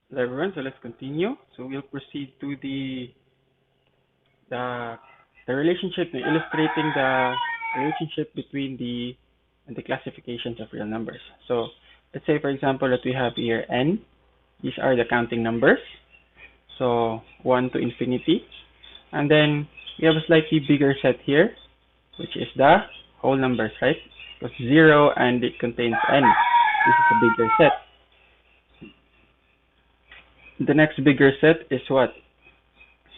Hello everyone, so let's continue. So we'll proceed to the the relationship, illustrating the relationship between the classifications of real numbers. So let's say, for example, that we have here n. These are the counting numbers. So 1 to infinity. And then we have a slightly bigger set here, which is the whole numbers, right? Because 0 and it contains n. This is a bigger set. The next bigger set is what?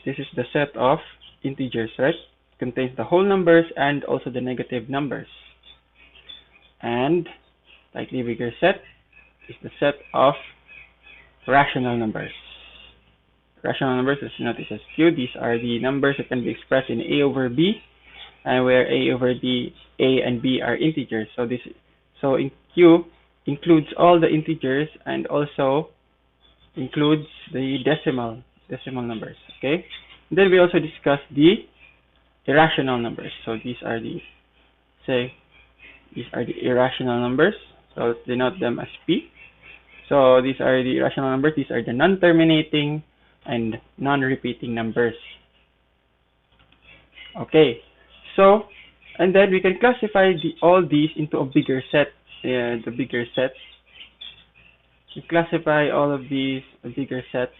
This is the set of integers, right? It contains the whole numbers and also the negative numbers. And slightly bigger set is the set of rational numbers. Rational numbers, as you notice as Q, these are the numbers that can be expressed in A over B, and where A over D, A and B are integers. So in Q includes all the integers and also includes the decimal numbers. Okay. And then we also discussed the irrational numbers. So these are the irrational numbers. So let's denote them as P. So these are the irrational numbers. These are the non-terminating and non-repeating numbers. Okay. So, and then we can classify all these into a bigger set. The bigger set. We classify all of these a bigger set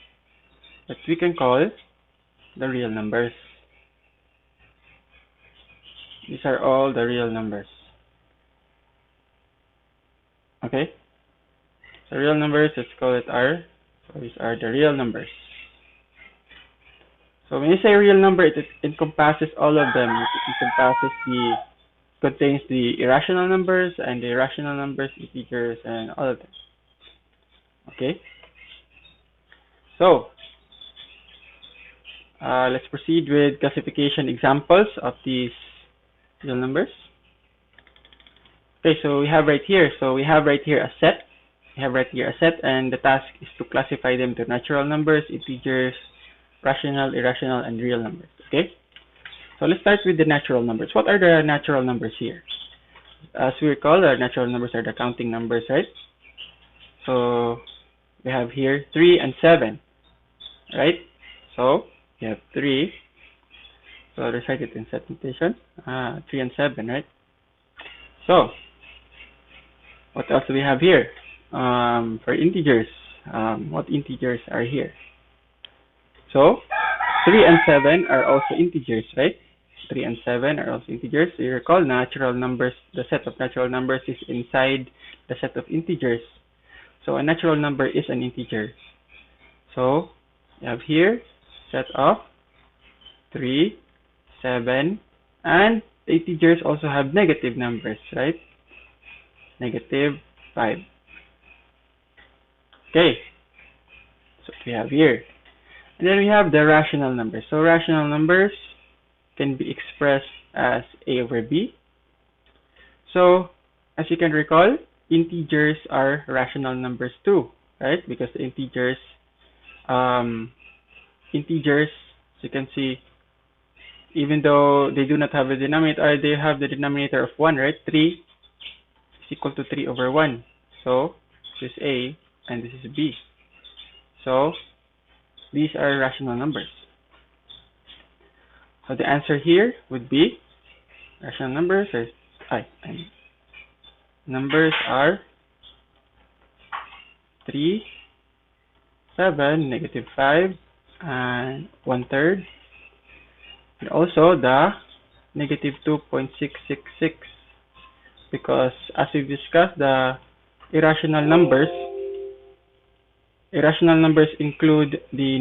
that we can call the real numbers. These are all the real numbers. Okay? So real numbers, let's call it R. So these are the real numbers. So when you say real number, it encompasses all of them. It contains the irrational numbers and the rational numbers, integers, and all of them. Okay? So, let's proceed with classification examples of these real numbers. Okay, so we have right here a set. We have right here a set, and the task is to classify them to natural numbers, integers, rational, irrational, and real numbers. Okay? So let's start with the natural numbers. What are the natural numbers here? As we recall, the natural numbers are the counting numbers, right? So we have here 3 and 7, right? So we have 3. So let's write it in set notation. 3 and 7, right? So what else do we have here? For integers, what integers are here? So 3 and 7 are also integers, right? 3 and 7 are also integers. So you recall, natural numbers, the set of natural numbers is inside the set of integers. So a natural number is an integer. So you have here set of 3, 7, and the integers also have negative numbers, right? Negative 5. Okay, so we have here. And then we have the rational numbers. So rational numbers can be expressed as A over B. So as you can recall, integers are rational numbers too, right? Because the integers, as you can see, even though they do not have a denominator, they have the denominator of 1, right? 3 is equal to 3 over 1. So this is A and this is B. So these are rational numbers. So the answer here would be rational numbers numbers are 3, 7, negative 5, and 1/3. And also the negative 2.666, because as we've discussed, the irrational numbers include the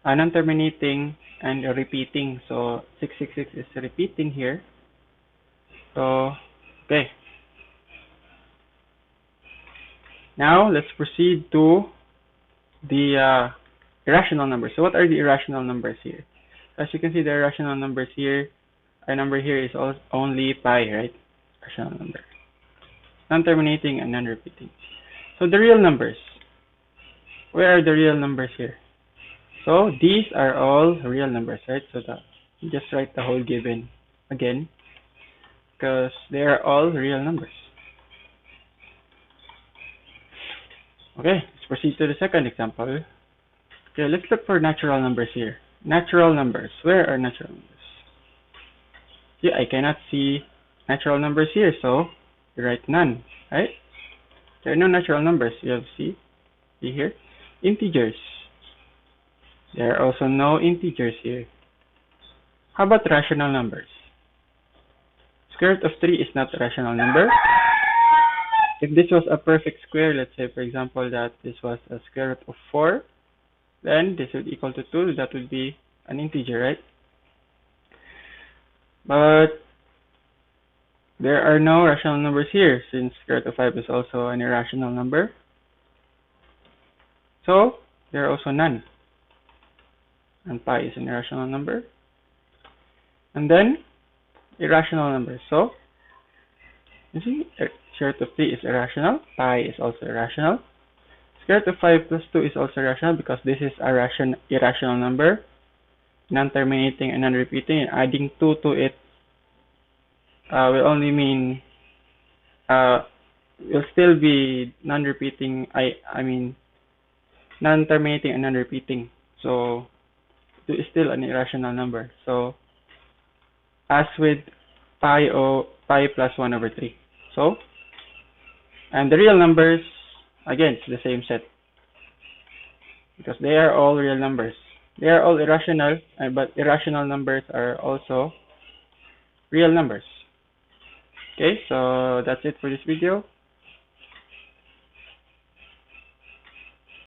non-terminating and repeating. So 666 is repeating here. So okay. Now let's proceed to the irrational numbers. So what are the irrational numbers here? As you can see, the irrational numbers here, our number here is only pi, right? Rational number. Non-terminating and non-repeating. So the real numbers. Where are the real numbers here? So these are all real numbers, right? So just write the whole given again, because they are all real numbers. Okay, let's Let's proceed to the second example. Okay, let's look for natural numbers here. Natural numbers. Where are natural numbers? Yeah, I cannot see natural numbers here, so you write none, right? There are no natural numbers. You have see here. Integers. There are also no integers here. How about rational numbers? Square root of 3 is not a rational number. If this was a perfect square, let's say for example that this was a square root of 4, then this would equal to 2. That would be an integer, right? But there are no rational numbers here, since square root of 5 is also an irrational number. So there are also none. And pi is an irrational number. And then irrational numbers. So you see, square root of 3 is irrational. Pi is also irrational. Square root of 5 plus 2 is also irrational because this is a irrational number, non-terminating and non-repeating, and adding 2 to it will only mean will still be non-repeating. I mean non-terminating and non-repeating. So 2 is still an irrational number. So as with pi plus 1 over 3. So, and the real numbers, again, it's the same set, because they are all real numbers. They are all irrational, but irrational numbers are also real numbers. Okay, so that's it for this video.